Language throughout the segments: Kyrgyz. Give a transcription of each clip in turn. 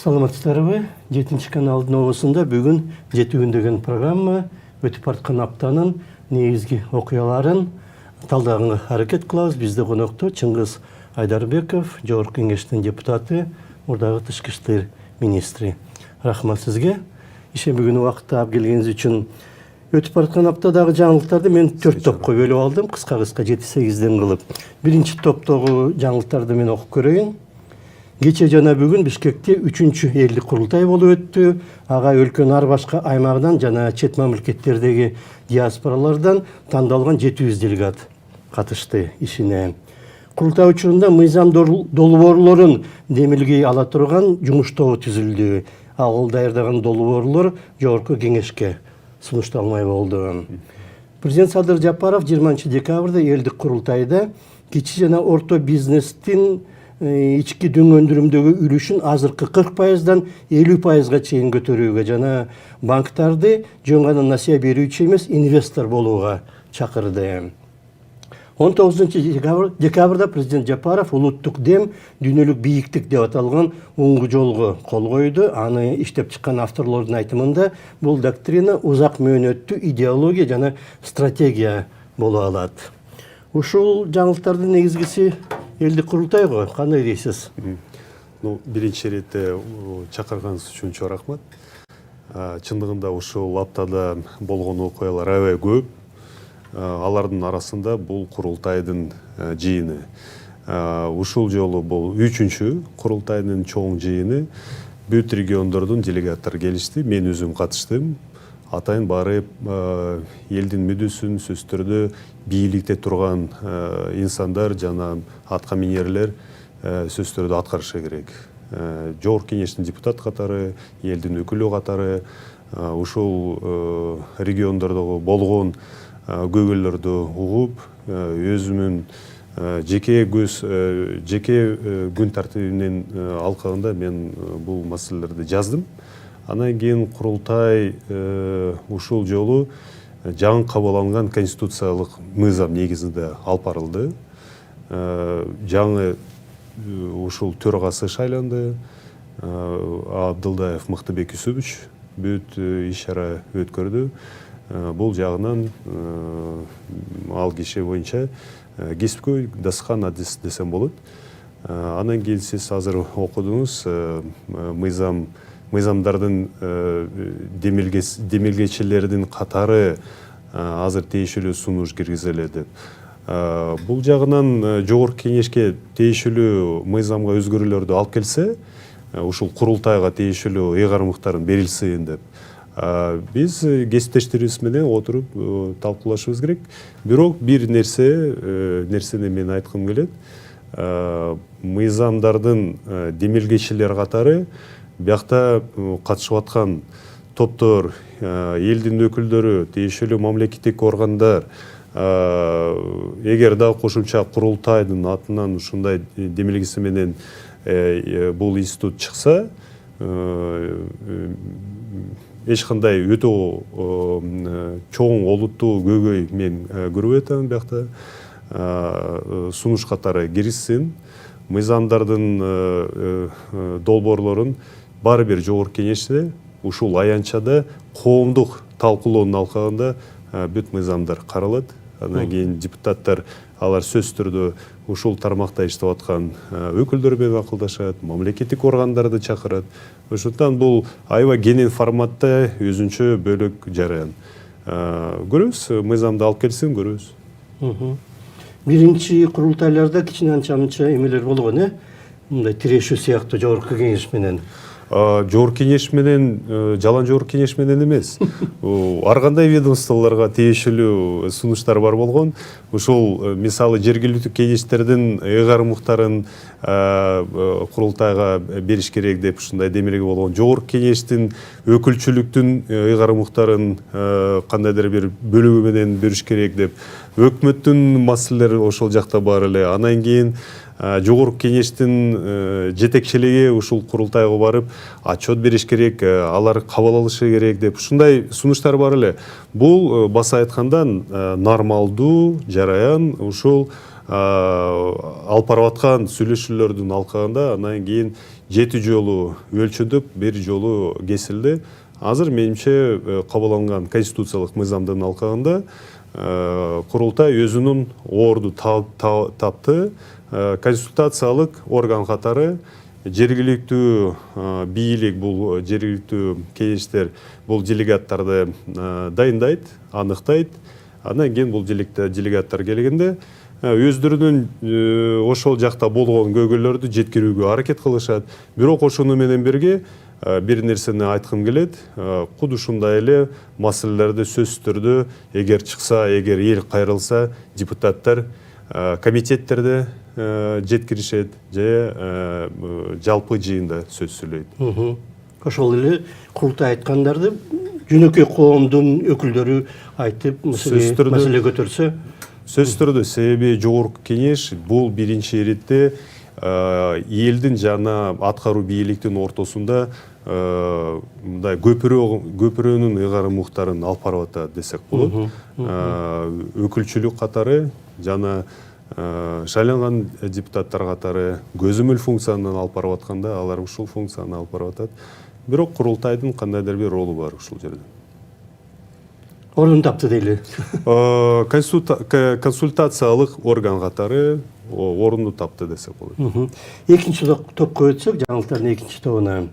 Саламатсыздарбы? 7 каналдын оосунда бүгүн жетүүн деген программа өтүп бараткан аптанын негизги окуяларын талдаганга аракет кылабыз. Бизде конокто Чыңгыз Айдарбеков, Жогорку Кеңештин депутаты, мурдагы тышкы иштер министри. Рахмат сизге. Иши бүгүн убакытта алып келгениңиз үчүн. Өтүп бараткан аптадагы жаңылыктарды мен 4 топко бөлүп алдым, кыска-кыска 7-8ден кылып. Биринчи топтогу жаңылыктарды мен окуп көрөйүн. Кече жана бүгүн Бишкекте 3-чү элдик курултай болуп өттү. Ага өлкөнүн ар башка аймагынан жана чет мамлекеттердеги диаспоралардан тандалган 700 делегат катышты ишине. Курултай учурунда мыйзам долбоорлорун демилгей ала турган жумуш тобу түзүлдү. Ал даярдаган долбоорлор Жогорку Кеңешке сунушталмай болду. Президент Садыр Жапаров 20 декабрда элдик курултайда кичи жана орто бизнестин ички дүң өндүрүмдөгү үлүшүн азыркы 40%дан 50%га чейин көтөрүүгө жана банктарды жөн гана насыя берүүчү эмес инвестор болууга чакырды. 19 декабрда президент Жапаров улуттук дем дүйнөлүк бийиктик деп аталган оңгу жолго кол койду. Аны иштеп чыккан авторлордун айтымында бул доктрина узак мөөнөттүү идеология жана стратегия боло алат. Ушул жаңылыктардын негизгиси элдик курултайго кандай дейсиз? Биринчи иретте чакырганыңыз үчүн чоң рахмат. Чындыгында ушул аптада болгон окуялар аябай көп. Алардын арасында бул курултайдын жыйыны. Ушул жолу бул 3-чү курултайдын чоң жыйыны. Бүт региондордун делегаттары келишти, мен өзүм катыштым. Атайын барып элдин мүдүсүн сөз түрдө бийликте турган инсандар жана атка минерлер сөз түрдө аткарышы керек. Жогорку Кеңештин депутат катары, элдин өкүлү катары ушул региондордогу болгон көйгөйлөрдү угуп, өзүмүн жеке күн тартибинин алкагында мен бул маселелерди жаздым. Анан кийин курултай ушул жолу жаңы кабыл алынган конституциялык мыйзам негизинде алып барылды. Жаңы ушул төрагасы шайланды. Абдылдаев Мыктыбек Юсупович бүт иш-чара өткөрдү. Бул жагынан ал киши боюнча кесипкөй дастан адис десем болот. Анан кийин сиз азыр окудуңуз мыйзамдардын демилгечилердин катары азыр тиешелүү сунуш киргизилет. Бул жагынан Жогорку Кеңешке тиешелүү мыйзамга өзгөрүүлөрдү алып келсе, ушул курултайга тиешелүү ыйгарымдыктарын берилсин деп. Биз кесиптештерибиз менен отуруп талкуулашыбыз керек. Бирок бир нерсени мен айткым келет. Мыйзамдардын демилгечилер катары биякта катышып аткан топтор, элдин өкүлдөрү, тиешелүү мамлекеттик органдар, эгер да кошумча курултайдын атынан ушундай демилгеси менен бул институт чыкса, эч кандай өтө чоң олуттуу көйгөй мен көрүп атам биякта. Сунуш катары киришсин, мыйзамдардын долбоорлорун баары бир Жогорку Кеңеште ушул аянтчада коомдук талкуулоонун алкагында бүт мыйзамдар каралат. Андан кийин депутаттар алар сөз түрдө ушул тармакта иштеп аткан өкүлдөр менен акылдашат, мамлекеттик органдарды чакырат. Ошондуктан бул аябай кенен форматта өзүнчө бөлөк жараян. Көрөбүз, мыйзамды алып келсин, көрөбүз. Биринчи курултайларда кичине анча-мынча эмелер болгон, мындай тирешүү сыяктуу Жогорку Кеңеш менен. Жогорку Кеңеш менен, жалаң Жогорку Кеңеш менен эмес. Ар кандай ведомстволорго тиешелүү сунуштар бар болгон. Ушул мисалы жергиликтүү кеңештердин ыйгарымдыктарын курултайга бериш керек деп ушундай демилге болгон. Жогорку Кеңештин өкүлчүлүктүн ыйгарымдыктарын кандайдыр бир бөлүгү менен бериш керек деп өкмөттүн маселелери ошол жакта бар эле. Анан кийин жогорку кеңештин жетекчилиги ушул курултайга барып отчет бериш керек, алар кабыл алышы керек деп ушундай сунуштар бар эле. Бул баса айтканда нормалдуу жараян ушул алып барып аткан сүйлөшүүлөрдүн алкагында андан кийин 7 жолу өлчөдүп, 1 жолу кесилди. Азыр менимче кабыл алынган конституциялык мыйзамдын алкагында курултай өзүнүн орду тапты. Консультациялык орган катары жергиликтүү бийлик, бул жергиликтүү кеңештер бул делегаттарды дайындайт, аныктайт. Андан кийин бул делегаттар келгенде өздөрүнүн ошол жакта болгон көйгөйлөрдү жеткирүүгө аракет кылышат. Бирок ошону менен бирге бир нерсени айткым келет. Куд ушундай эле маселелерди сөзсүз түрдө эгер чыкса, эгер эл кайрылса, депутаттар комитеттерде жеткиришет же жалпы жыйында сөз сүйлөйт. Ошол эле курултай айткандарды жөнөкөй коомдун өкүлдөрү айтып, маселе көтөрсө, сөзсүз түрдө себеби жогорку кеңеш бул биринчи иретте элдин жана аткаруу бийликтин ортосунда мындай көпүрөнүн ыйгарым уктарын алып барып атат десек болот. Өкүлчүлүк катары жана шайланган депутаттар катары көзөмөл функцияны алып барып атканда алар ушул функцияны алып барып атат. Бирок курултайдын кандайдыр бир ролу бар ушул жерде. Орун тапты дейли. Консультациялык орган катары орунду тапты десек болот. Экинчи топко өтсөк, жаңылыктардын экинчи тобуна.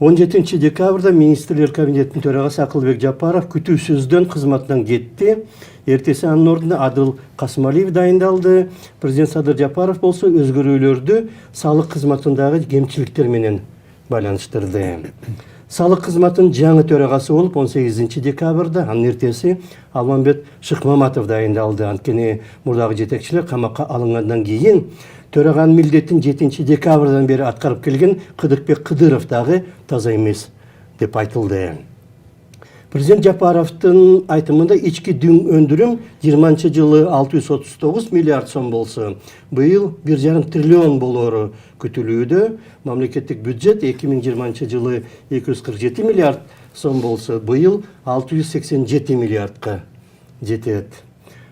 17 декабрда министрлер кабинетинин төрагасы Акылбек Жапаров күтүүсүздөн кызматынан кетти. Эртеси анын ордуна Адыл Касымалиев дайындалды. Президент Садыр Жапаров болсо өзгөрүүлөрдү салык кызматындагы кемчиликтер менен байланыштырды. Салык кызматынын жаңы төрагасы болуп 18 декабрда анын эртеси Алмамбет Шыкмаматов дайындалды. Анткени мурдагы жетекчилер камакка алынгандан кийин төраганын милдетин 7 декабрдан бери аткарып келген Кыдырбек Кыдыров дагы таза эмес деп айтылды. Президент Жапаровдун айтымында ички дүң өндүрүм 20 жылы 639 миллиард сом болсо, быйыл 1,5 триллион болору күтүлүүдө. Мамлекеттик бюджет 2020 жылы 247 миллиард сом болсо, быйыл 687 миллиардка жетет.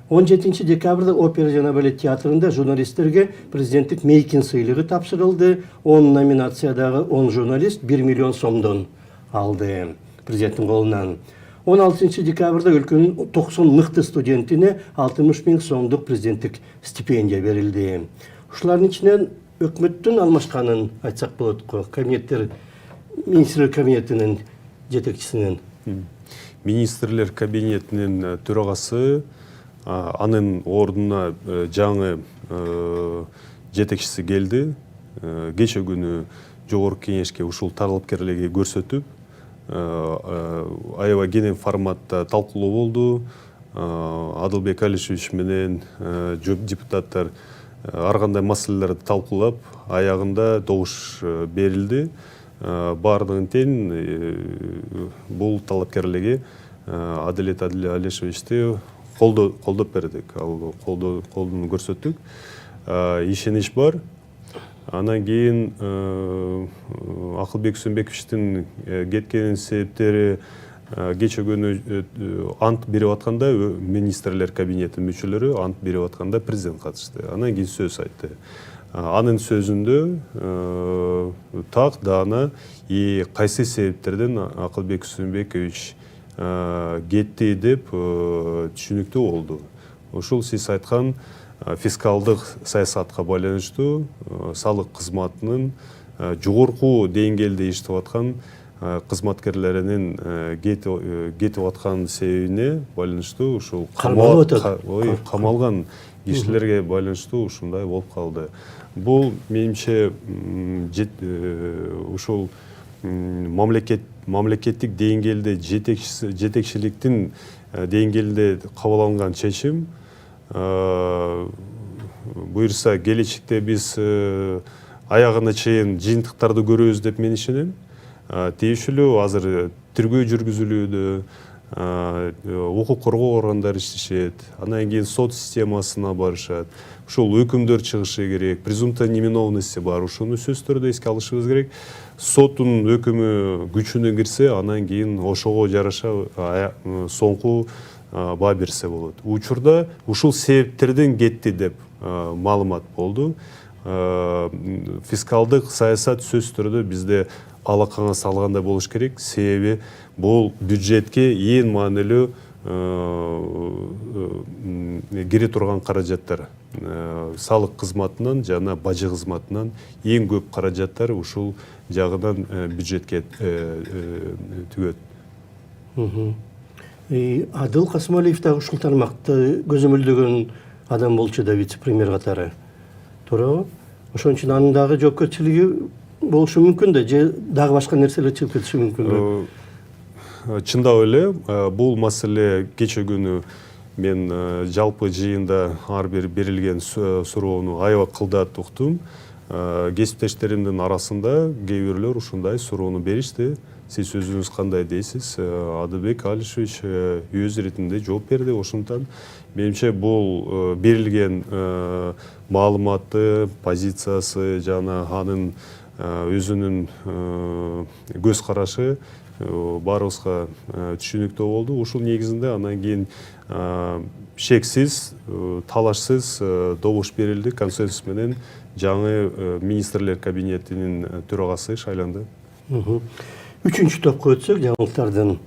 17 декабрда опера жана балет театрында журналисттерге президенттик мейкин сыйлыгы тапшырылды. 10 номинациядагы 10 журналист 1 миллион сомдон алды президенттин колунан. 16 декабрда өлкөнүн 90 мыкты студентине 60 000 сомдук президенттик стипендия берилди. Ушулардын ичинен өкмөттүн алмашканын айтсак болот го. Кабинеттер, министрлер кабинетинин жетекчисинин. Министрлер кабинетинин төрагасы, анын ордуна жаңы жетекчиси келди. Кече күнү жогорку кеңешке ушул талапкерлиги көрсөтүп, аябай кең форматта талкуулоо болду. Адылбек Алишевич менен депутаттар ар кандай маселелерди талкуулап, аягында добуш берилди. Бардыгын тең бул талапкерлиги Адилет Алишевичти колдоп бердик, колдону көрсөттүк. Ишенич бар. Анан кийин Акылбек Сөмбековичтин кеткенин себептери кече күнү ант берип атканда министрлер кабинетинин мүчөлөрү ант берип атканда президент катышты. Анан кийин сөз айтты. Анын сөзүндө так даана кайсы себептерден Акылбек Сөмбекович кетти деп түшүнүктүү болду. Ушул сиз айткан фискалдык саясатка байланыштуу салык кызматынын жогорку деңгээлде иштеп аткан кызматкерлеринин кетип аткан себебине байланыштуу ушул камалган кишилерге байланыштуу ушундай болуп калды. Бул менимче ушул мамлекеттик деңгээлде жетекчиликтин деңгээлде кабыл алынган чечим. Буюрса келечекте биз аягына чейин жыйынтыктарды көрөбүз деп мен ишенем. Тийишелүү азыр тергөө жүргүзүлүүдө, укук коргоо органдары иштешет, анан кийин сот системасына барышат. Ушул өкүмдөр чыгышы керек, презумпция невиновности бар, ушуну сөзсүз түрдө эске алышыбыз керек. Соттун өкүмү күчүнө кирсе, анан кийин ошого жараша соңку баа берсе болот. Учурда ушул себептерден кетти деп маалымат болду. Фискалдык саясат сөзсүз түрдө бизде алакаңа салгандай болуш керек. Себеби бул бюджетке эң маанилүү кире турган каражаттар. Салык кызматынан жана бажы кызматынан эң көп каражаттар ушул жагынан бюджетке түгөт. Адыл Касымалиев да ушул тармакты көзөмөлдөгөн адам болчу да, вице-премьер катары. Туурабы? Ошон үчүн анын дагы жоопкерчилиги болушу мүмкүн да, же дагы башка нерселер чыгып кетиши мүмкүн. Чындап эле, бул маселе кече күнү мен жалпы жыйында ар бир берилген суроону аябай кылдат уктум. Кесиптештеримдин арасында кээ бирлер ушундай суроону беришти. Сиз өзүңүз кандай дейсиз? Адылбек Алишевич өз иретинде жооп берди. Ошондон менимче бул берилген маалыматы, позициясы жана анын өзүнүн көз карашы баарыбызга түшүнүктүү болду. Ушул негизинде анан кийин шексиз, талашсыз добуш берилди. Консенсус менен жаңы министрлер кабинетинин төрагасы шайланды. Үчүнчү топко өтсөк, жаңылыктардын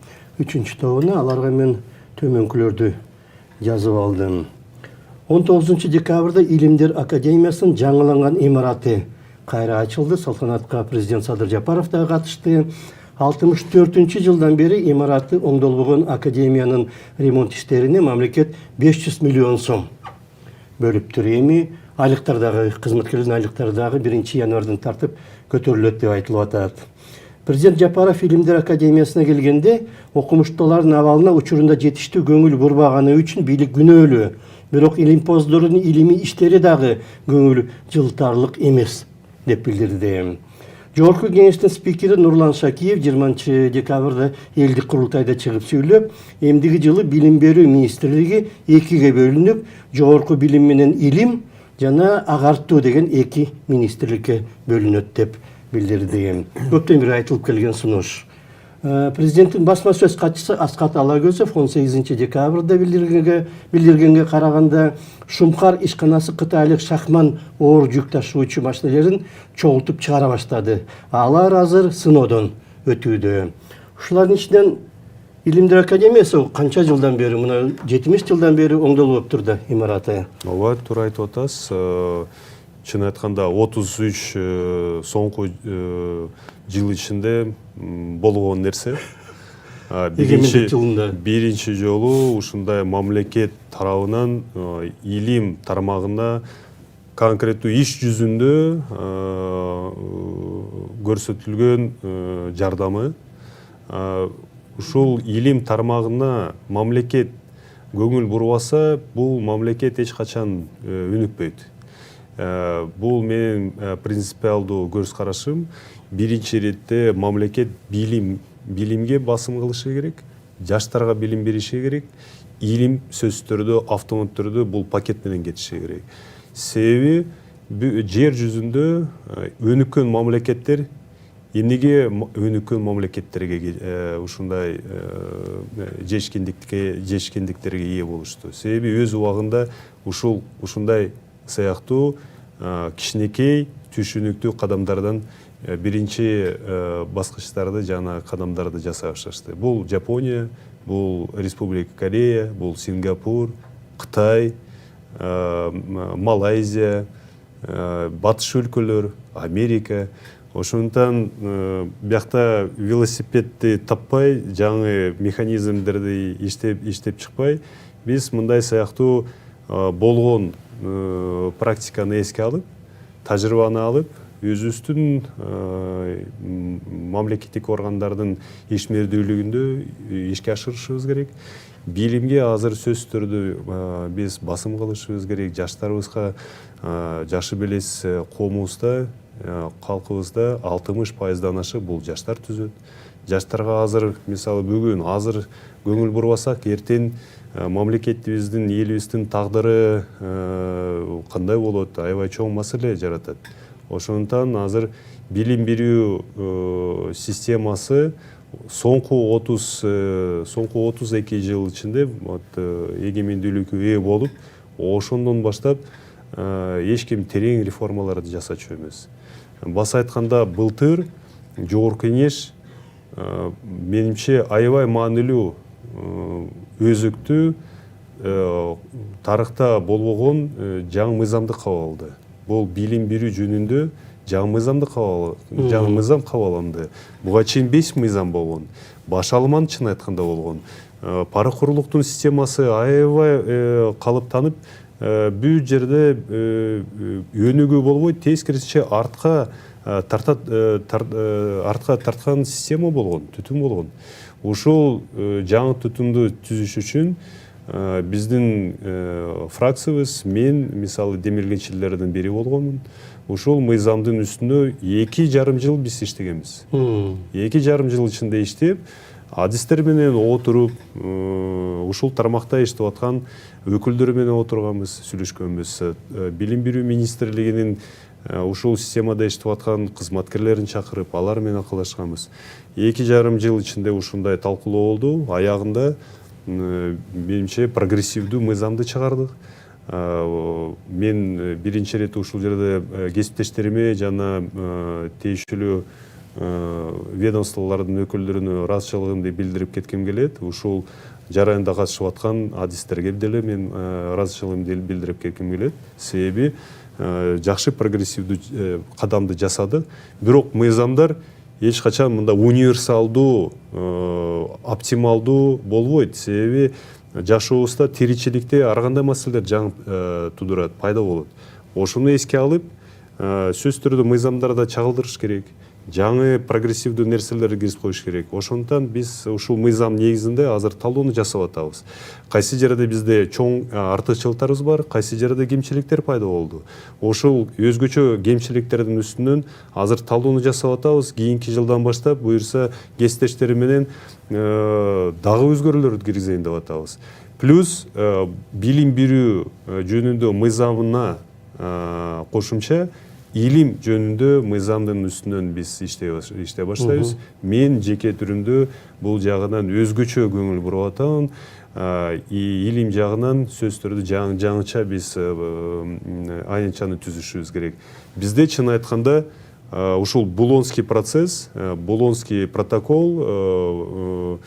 үчүнчү тобуна, аларга мен төмөнкүлөрдү жазып алдым. 19 декабрда Илимдер Академиясынын жаңыланган имараты кайра ачылды. Салтанатка президент Садыр Жапаров да катышты. 64 жылдан бери имараты оңдолбогон академиянын ремонт иштерине мамлекет 500 миллион сом бөлүптүр. Эми айлыктардагы, кызматкерлердин айлыктардагы 1-январдан тартып көтөрүлөт деп айтылып атат. Президент Жапаров Илимдер Академиясына келгенде окумуштуулардын абалына учурунда жетиштүү көңүл бурбаганы үчүн бийлик күнөөлүү. Бирок илимпоздордун илимий иштери дагы көңүл жылтарлык эмес деп билдирди. Жогорку кеңештин спикери Нурлан Шакиев 20 декабрда элдик курултайда чыгып сүйлөп, эмдиги жылы билим берүү министрлиги экиге бөлүнүп, жогорку билим менен илим жана агартуу деген эки министрликке бөлүнөт деп билдирди. Көптөн бери айтылып келген сунуш. Президенттин басма сөз катчысы Аскат Алагөзов 18 декабрда билдиргенге караганда Шумкар ишканасы кытайлык Шахман оор жүк ташуучу машинелерин чогултуп чыгара баштады. Алар азыр сыноодон өтүүдө. Ушулардын ичинен Илимдер Академиясы канча жылдан бери, мына 70 жылдан бери оңдолуптур да имараты. Ооба, туура айтып атасыз. Чын айтканда 33 соңку жыл ичинде болгон нерсе. Биринчи жолу ушундай мамлекет тарабынан илим тармагына конкреттүү иш жүзүндө көрсөтүлгөн жардамы. Ушул илим тармагына мамлекет көңүл бурбаса, бул мамлекет эч качан өнүкпөйт. Бул менин принципиалдуу көз карашым. Биринчи иретте мамлекет билимге басым кылышы керек, жаштарга билим бериши керек, илим сөзсүз түрдө автомат түрдө бул пакет менен кетиши керек. Себеби жер жүзүндө өнүккөн мамлекеттер эмнеге өнүккөн мамлекеттерге ушундай жетишкендиктерге ээ болушту? Себеби өз убагында ушундай сыяктуу кичинекей түшүнүктүү кадамдардан биринчи баскычтарды жана кадамдарды жасай башташты. Бул Жапония, бул Республика Корея, бул Сингапур, Кытай, Малайзия, батыш өлкөлөр, Америка. Ошондон биякта велосипедди таппай, жаңы механизмдерди иштеп чыкпай, биз мындай сыяктуу болгон практиканы эске алып, тажрыйбаны алып, өзүбүздүн мамлекеттик органдардын ишмердүүлүгүндө ишке ашырышыбыз керек. Билимге азыр сөзсүз түрдө биз басым кылышыбыз керек. Жаштарыбызга жашы белес коомубузда, калкыбызда 60%-дан ашык бул жаштар түзөт. жаштарга азыр мисалы бүгүн азыр көңүл бурбасак эртең мамлекетибиздин элибиздин тагдыры кандай болот, аябай чоң маселе жаратат. Ошондуктан азыр билим берүү системасы соңку 32 жыл ичинде эгемендүүлүккө ээ болуп, ошондон баштап эч ким терең реформаларды жасачу эмес. Баса айтканда былтыр Жогорку Кеңеш менимче аябай маанилүү өзөктүү тарыхта болбогон жаңы мыйзамды кабыл алды. Бул билим берүү жөнүндө жаңы мыйзам кабыл алынды. Буга чейин 5 мыйзам болгон. Башалман чын айтканда болгон. Паракорлуктун системасы аябай калыптанып, бул жерде өнүгүү болбойт, тескерисинче артка тарткан система болгон, түтүн болгон. Ушул жаңы түтүндү түзүш үчүн биздин фракциябыз, мен мисалы демилгенчилердин бири болгонмун. Ушул мыйзамдын үстүнө 2,5 жыл биз иштегенбиз. 2,5 жыл ичинде иштеп, адистер менен отуруп, ушул тармакта иштеп аткан өкүлдөр менен отурганбыз, сүйлөшкөнбүз. Билим берүү министрлигинин ушул системада иштеп аткан кызматкерлерин чакырып, алар менен акылдашканбыз. 2,5 жыл ичинде ушундай талкуулоо болду. Аягында менимче прогрессивдүү мыйзамды чыгардык. Мен биринчи ирет ушул жерде кесиптештериме жана тийиштүү ведомстволордун өкүлдөрүнө ыраазычылыгымды билдирип кетким келет. Ушул жараянда катышып аткан адистерге деле мен ыраазычылыгымды билдирип кетким келет. Себеби жакшы прогрессивдүү кадамды жасадык. Бирок мыйзамдар эч качан мында универсалдуу, оптималдуу болбойт. Себеби жашообузда, тиричиликте ар кандай маселелер жаңы тудурат, пайда болот. Ошону эске алып, сөзсүз түрдө мыйзамдарда чагылдырыш керек. Жаңы прогрессивдүү нерселерди киргизип коюш керек. Ошондуктан биз ушул мыйзам негизинде азыр талдоону жасап атабыз. Кайсы жерде бизде чоң артыкчылыктарыбыз бар, кайсы жерде кемчиликтер пайда болду. Ошол өзгөчө кемчиликтердин үстүнөн азыр талдоону жасап атабыз. Кийинки жылдан баштап буюрса кесиптештери менен дагы өзгөрүүлөрдү киргизейин деп атабыз. Плюс билим берүү жөнүндө мыйзамына кошумча илим жөнүндө мыйзамдын үстүнөн биз иштей баштайбыз. Мен жеке түрүмдө бул жагынан өзгөчө көңүл буруп атам. Илим жагынан сөзсүз түрдө жаңыча биз аянтчаны түзүшүбүз керек. Бизде чын айтканда ушул Болонский процесс, Болонский протокол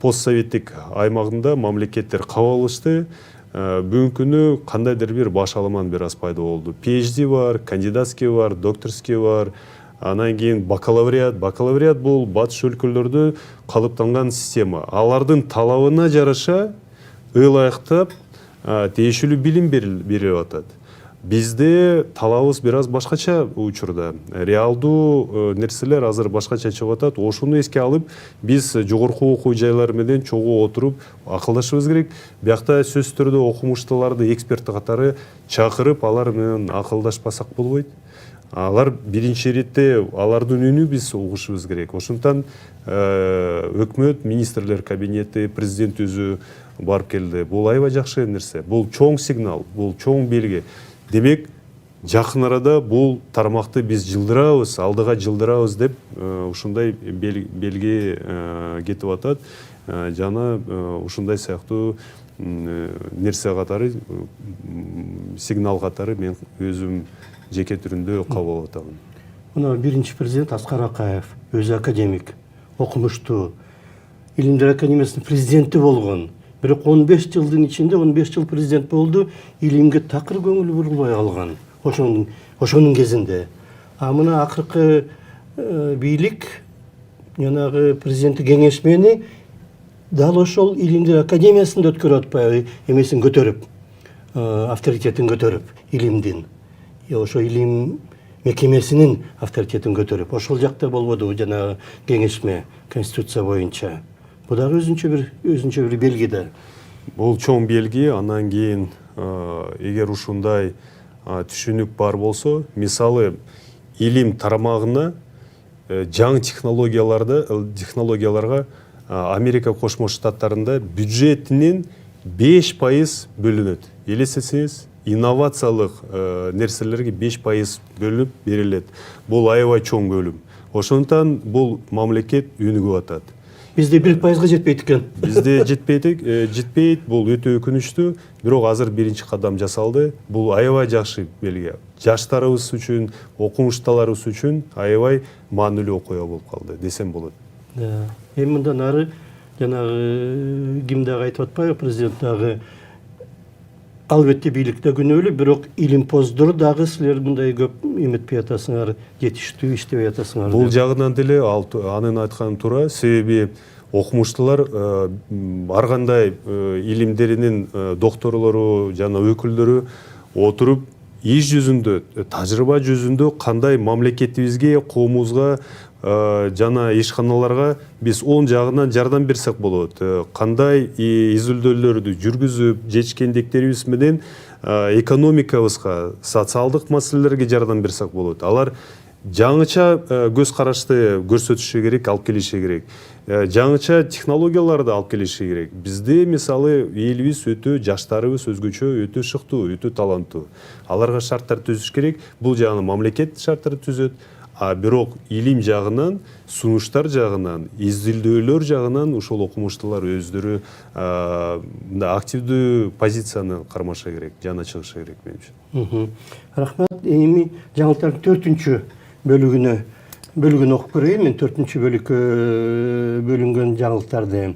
постсоветтик аймагында мамлекеттер кабыл алышты. Бүгүнкү күнү кандайдыр бир баш аламан бир аз пайда болду. PhD бар, кандидатский бар, докторский бар, анан кийин бакалавриат. Бакалавриат бул батыш өлкөлөрдө калыптанган система. Алардын талабына жараша ылайыктап тийиштүү билим берилип атат. Бизде талабыбыз бир аз башкача учурда. Реалдуу нерселер азыр башкача чыгып атат. Ошону эске алып, биз жогорку окуу жайлары менен чогуу отуруп акылдашыбыз керек. Биякта сөзсүз түрдө окумуштууларды, эксперт катары чакырып, алар менен акылдашпасак болбойт. Алар биринчи иретте алардын үнү биз угушубуз керек. Ошондуктан өкмөт, министрлер кабинети, президент өзү барып келди. Бул аябай жакшы нерсе. Бул чоң сигнал, бул чоң белги. Демек, жакын арада бул тармакты биз жылдырабыз, алдыга жылдырабыз деп ушундай белги кетип атат. Жана ушундай сыяктуу нерсе катары, сигнал катары мен өзүм жеке түрүндө кабыл алып атамын. Мына биринчи президент Аскар Акаев, өзү академик, окумуштуу, Илимдер академиясынын президенти болгон. Бирок 15 жылдын ичинде 15 жыл президент болду, илимге такыр көңүл бурулбай калган. Ошонун кезинде. А мына акыркы бийлик, жанагы президенттик кеңешмени дал ошол Илимдер академиясында өткөрүп атпайбы, эмесин көтөрүп, авторитетин көтөрүп, илимдин. Ошо илим мекемесинин авторитетин көтөрүп, ошол жакта болбоду жанагы кеңешме конституция боюнча. Бул дагы өзүнчө бир белги да. Бул чоң белги. Андан кийин эгер ушундай түшүнүк бар болсо, мисалы илим тармагына жаңы технологияларға Америка Кошмо Штаттарында бюджетінен 5% бөлінеді. Елестесеңіз, инновациялық нәрселерге 5% бөлініп беріледі. Бұл аябай чоң бөлім. Ошондуктан бұл мамлекет өнүгүп атат. Бізде 1%-ға жетпейді екен. Бізде жетпейді, бұл өте өкүнүчтүү. Бирок азыр биринчи кадам жасалды. Бұл аябай жакшы белги. Жаштарыбыз үчүн, окумуштууларыбыз үчүн аябай маанилүү окуя болуп калды десем болот. Эми мындан ары жанагы ким дагы айтып атпайбы, президент дагы албетте бийликте күнөөлүү, бирок илимпоздор дагы силер мындай көп эметпей атасыңар, жетиштүү иштебей атасыңар. Бул жагынан деле анын айтканы туура, себеби окумуштуулар ар кандай илимдеринин докторлору жана өкүлдөрү отуруп иш жүзүндө, тажрыйба жүзүндө кандай мамлекетибизге, коомубузга жана ишканаларга биз оң жагынан жардам берсек болот. Кандай изилдөөлөрдү жүргүзүп, жетишкендиктерибиз менен экономикабызга, социалдык маселелерге жардам берсек болот. Алар жаңыча көз карашты көрсөтүшү керек, алып келиши керек. Жаңыча технологияларды алып келиши керек. Бизде мисалы элибиз өтө, жаштарыбыз өзгөчө өтө шыктуу, өтө таланттуу. Аларга шарттар түзүш керек. Бул жагынан мамлекет шарттар түзөт. Бирок илим жагынан, сунуштар жагынан, изилдөөлөр жагынан ушул окумуштуулар өздөрү активдүү позицияны кармаша керек, жана чыгыша керек менимче. Рахмат. Эми жаңылыктардын 4-чү бөлүгүн окуп көрөйүн. Мен 4-чү бөлүккө бөлүнгөн жаңылыктарды.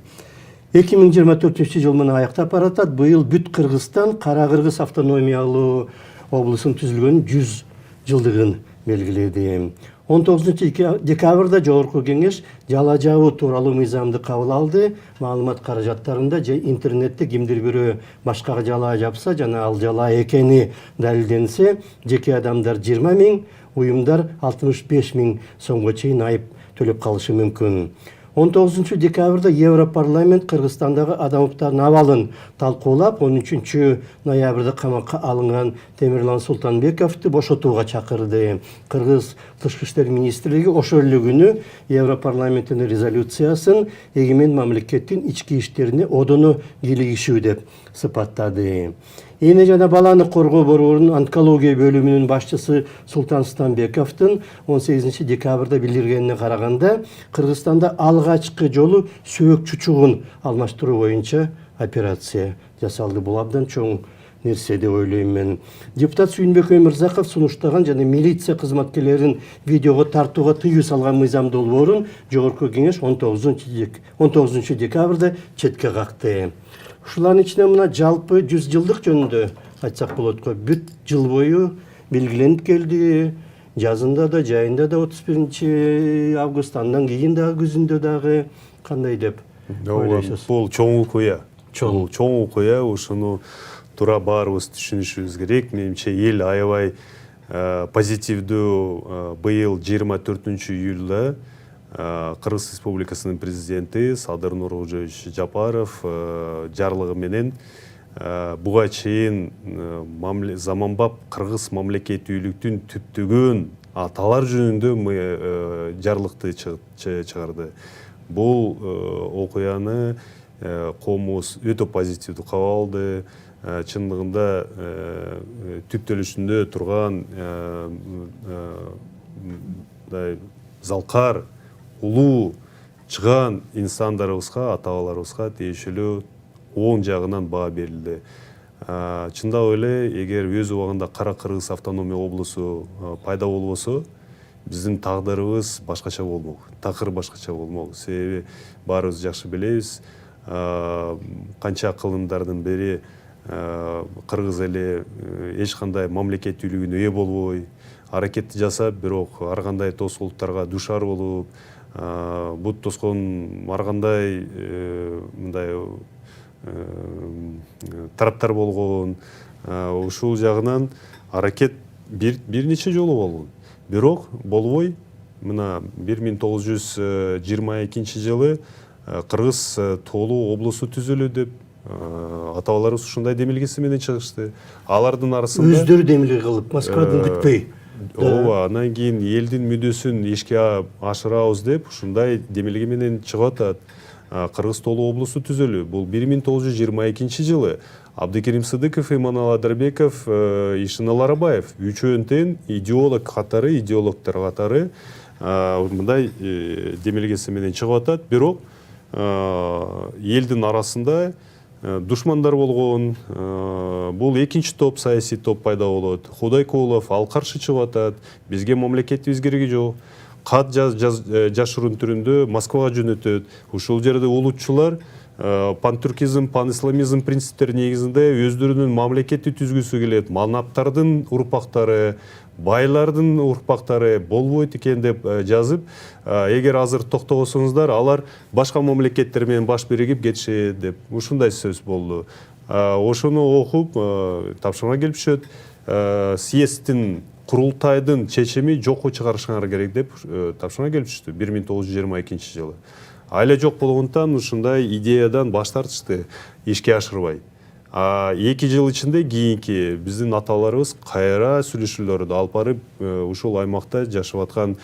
2024 жыл менен аяктап баратат. Быйыл бүт Кыргызстан Кара Кыргыз автономиялуу облусунун түзүлгөнүнүн 100 жылдыгын белгиледи. 19 декабрда Жогорку Кеңеш жала жабуу тууралуу мыйзамды кабыл алды. Маалымат каражаттарында же интернетте кимдир бирөө башкага жала жапса жана ал жала экени далилденсе, жеке адамдар 20 000, уюмдар 65 000 сомго чейин айып төлөп калышы мүмкүн. 19 декабрда Европарламент Кыргызстандагы адам укуктарынын абалын талкуулап, 13 ноябрда камакка алынган Темирлан Султанбековду бошотууга чакырды. Кыргыз Тышкы иштер министрлиги ошол эле күнү Европарламенттин резолюциясын эгемен мамлекеттин ички иштерине одоно кийлигишүү деп сыпаттады. Эне жана баланы коргоо борборунун онкология бөлүмүнүн башчысы Султан Станбековдун 18 декабрда билдиргенине караганда, Кыргызстанда алгачкы жолу сөөк чучугун алмаштыруу боюнча операция жасалды. Бул абдан чоң нерсе деп ойлойм мен. Депутат Сүйүнбек Өмүрзаков сунуштаган жана милиция кызматкерлерин видеого тартууга тыюу салган мыйзам долбоорун Жогорку Кеңеш 19 декабрда четке какты. Ушулардын ичинен мына жалпы 100 жылдык жөнүндө айтсак болот го. Бүт жыл бою белгиленип келди. Жазында да, жайында да 31 август, андан кийин дагы күзүндө дагы кандай деп ойлойсуз? Бул чоң окуя. Чоң окуя, ушуну туура баарыбыз түшүнүшүбүз керек. Менимче эл аябай позитивдүү. Быйыл 24 июлда Кыргыз Республикасынын президенти Садыр Нуркожоевич Жапаров жарлыгы менен буга чейин заманбап кыргыз мамлекеттүүлүктүн түптөгөн аталар жөнүндө жарлыкты чыгарды. Бул окуяны коомубуз өтө позитивдүү кабыл алды. Чындыгында түптөлүшүндө турган залкар, улуу чыган инсандарыбызга, ата-бабаларыбызга тиешелүү оң жагынан баа берилди. Чындап эле, эгер өз убагында Кара Кыргыз автономия облусу пайда болбосо, биздин тагдырыбыз башкача болмок, такыр башкача болмок. Себеби баарыбыз жакшы билебиз, канча кылымдардын бери кыргыз эли эч кандай мамлекеттүүлүгүнө ээ болбой, аракетти жасап, бирок ар кандай тоскоолдуктарга душар болуп, бут тоскон ар кандай мындай тараптар болгон. Ушул жагынан аракет бир нече жолу болгон. Бирок болбой, мына 1922 жылы Кыргыз тоолуу облусу түзүлдү деп ата-бабаларыбыз ушундай демилгеси менен чыгышты. Алардын арасында өздөрү демилге кылып, Москвадан күтпөй. ооба, анан кийин элдин мүддөсүн ишке ашырабыз деп ушундай демилге менен чыгып атат. Кыргыз Тоолу облусу түзөлүү. Бул 1922 жылы Абдыкерим Сыдыков, Иманалы Адарбеков, Ишеналы Арабаев үчөөнүн тең идеологдор катары мындай демилгеси менен чыгып атат. Бирок элдин арасында душмандар болгон, бул экинчи топ, саясий топ пайда болот. Худайкулов ал каршы чыгып атат. Бизге мамлекетибиз кереги жок. Кат жашыруун түрүндө Москвага жөнөтөт. Ушул жерде улутчулар пантүркизм, панисламизм принциптери негизинде өздөрүнүн мамлекетти түзгүсү келет. Манаптардын урпактары, байлардын урпактары болбойт экен деп жазып, эгер азыр токтобосоңуздар, алар башка мамлекеттер менен баш биригип кетишет деп ушундай сөз болду. Ошону окуп тапшырма келип түшөт. Съезддин, курултайдын чечими жокко чыгарышыңар керек деп тапшырма келип түштү 1922 жылы. Айла жок болгондуктан ушундай идеядан баш тартышты, ишке ашырбай. 2 жыл ичинде кийинки биздин аталарыбыз кайра сүйлөшүүлөрдү алып барып, ушул аймакта жашап аткан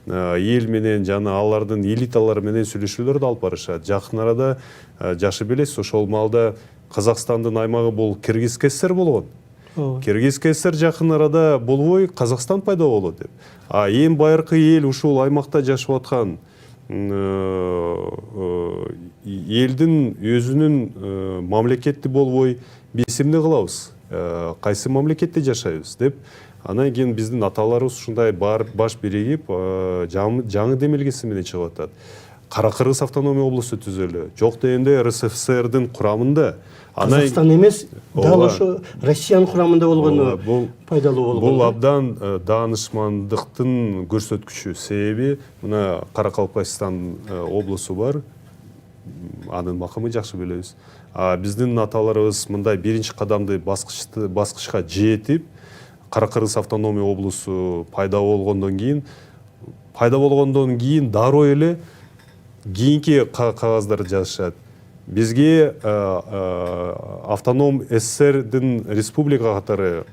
эл менен жана алардын элиталары менен сүйлөшүүлөрдү алып барышат. Жакын арада жашып элесиз, ошол маалда Казакстандын аймагы бул Кыргыз КСР болгон. Кыргыз КСР жакын арада болбой Казакстан пайда болот деп. Эң байыркы эл ушул аймакта жашап аткан элдин өзүнүн мамлекети болбой биз эмне кылабыз? Кайсы мамлекетте жашайбыз деп. Анан кийин биздин аталарыбыз ушундай баш биригип жаңы демилгеси менен чыгып атат. Кара Кыргыз автономия облусу түзөлү. Жок дегенде РСФСРдин курамында. Казакстан эмес, дал ошо Россиянын курамында болгону пайдалуу болгон. Бул абдан даанышмандыктын көрсөткүчү. Себеби мына Каракалпакстан облусу бар. Анын макымы жакшы билебиз. Биздин аталарыбыз мындай биринчи кадамды баскычка жетип, Кара Кыргыз автономия облусу пайда болгондон кийин дароо эле кийинки кагаздар жазышат. Бизге автоном СССРдин республика катары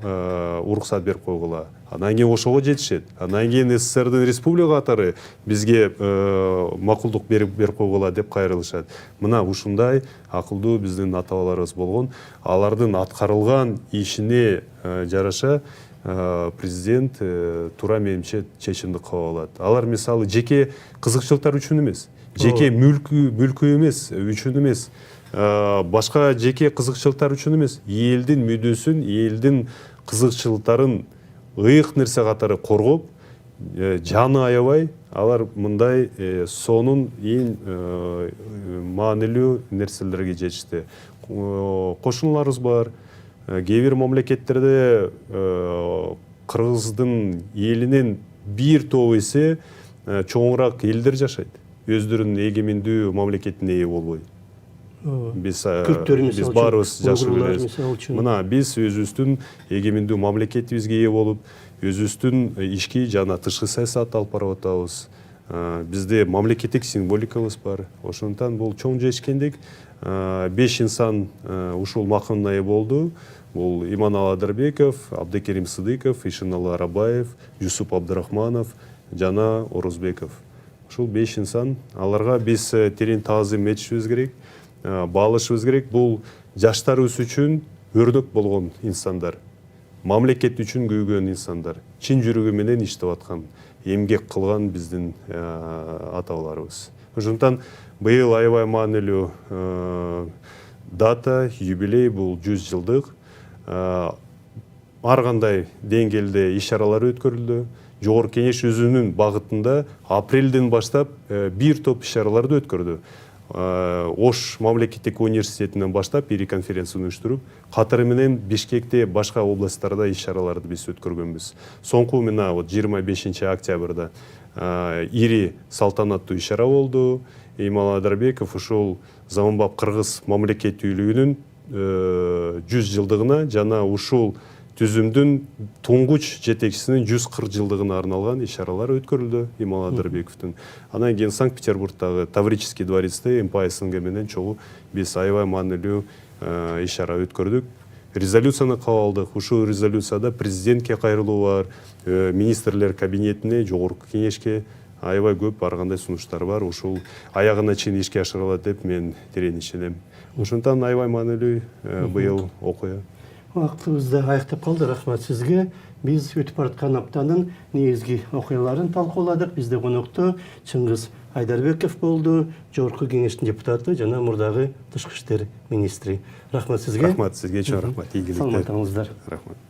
уруксат берип койгула. Анан кийин ошого жетишет. Анан кийин СССРдин республика катары бизге макулдук берип койгула деп кайрылышат. Мына ушундай акылдуу биздин ата-бабаларыбыз болгон. Алардын аткарылган ишине жараша президент туура менимче чечимди кабыл алат. Алар мисалы жеке кызыкчылыктар үчүн эмес, жеке мүлкү үчүн эмес, башка жеке кызыкчылыктар үчүн эмес, элдин мүддөсүн, элдин кызыкчылыктарын ыйык нерсе катары коргоп, жаны аябай, алар мындай сонун эң маанилүү нерселерге жетишти. Кошуналарыбыз бар. Кээ бир мамлекеттерде Кыргыздын элинин бир топ эсе чоңураак элдер жашайт. Өздөрүнүн эгемендүү мамлекетине ээ болбой. Биз баарыбыз жакшы билебиз. Мына биз өзүбүздүн эгемендүү мамлекетибизге ээ болуп, өзүбүздүн ички жана тышкы саясатты алып барып атабыз. Бизде мамлекеттик символикабыз бар. Ошондуктан бул чоң жетишкендик. 5 инсан ушул макымына ээ болду. Бул Иманалы Адарбеков, Абдыкерим Сыдыков, Ишеналы Арабаев, Жусуп Абдрахманов жана Орозбеков. Ушул 5 инсан. Аларга биз терең таазим этишибиз керек, баалашыбыз керек. Бул жаштарыбыз үчүн өрнөк болгон инсандар. Мамлекет үчүн күйгөн инсандар. Чын жүрөгү менен иштеп аткан, эмгек кылган биздин ата-бабаларыбыз. Ошондуктан быйыл аябай маанилүү дата, юбилей, бул 100 жылдык. Ар кандай деңгээлде иш-чаралар өткөрүлдү. Жогорку Кеңеш өзүнүн багытында апрелден баштап бир топ иш-чараларды өткөрдү. Ош мамлекеттик университетинен баштап ири конференцияны уюштуруп, катары менен Бишкекте башка областтарда иш-чараларды биз өткөргөнбүз. Соңку мына 25 октябрда ири салтанаттуу иш-чара болду. Иманалы Адарбеков ушул заманбап кыргыз мамлекеттүүлүгүнүн 100 жылдыгына жана ушул түзүмдүн туңгуч жетекчисинин 140 жылдыгына арналган иш-чаралар өткөрүлдү Иманалы Адарбековдун. Анан кийин Санкт-Петербургдагы Таврический дворецте МПА СНГ менен чогуу биз аябай маанилүү иш-чара өткөрдүк. резолюцияны кабыл алдык. Ушул резолюцияда президентке кайрылуу бар, министрлер кабинетине, жогорку кеңешке аябай көп баргандай сунуштар бар. Ушул аягына чейин ишке ашырылат деп мен терең ишенем. Ошондон аябай маанилүү быйыл окуя. Вакытыбызды аяктап калды. Рахмат сизге. Биз өтүп бараткан аптанын негизги окуяларын талкууладык. Бизде конокто Чыңгыз Айдарбеков болду, жогорку кеңештин депутаты жана мурдагы тышкы иштер министри. Рахмат сизге. Рахмат сизге, чоң рахмат. Ийгиликтер. Саламат болуңуздар. Рахмат.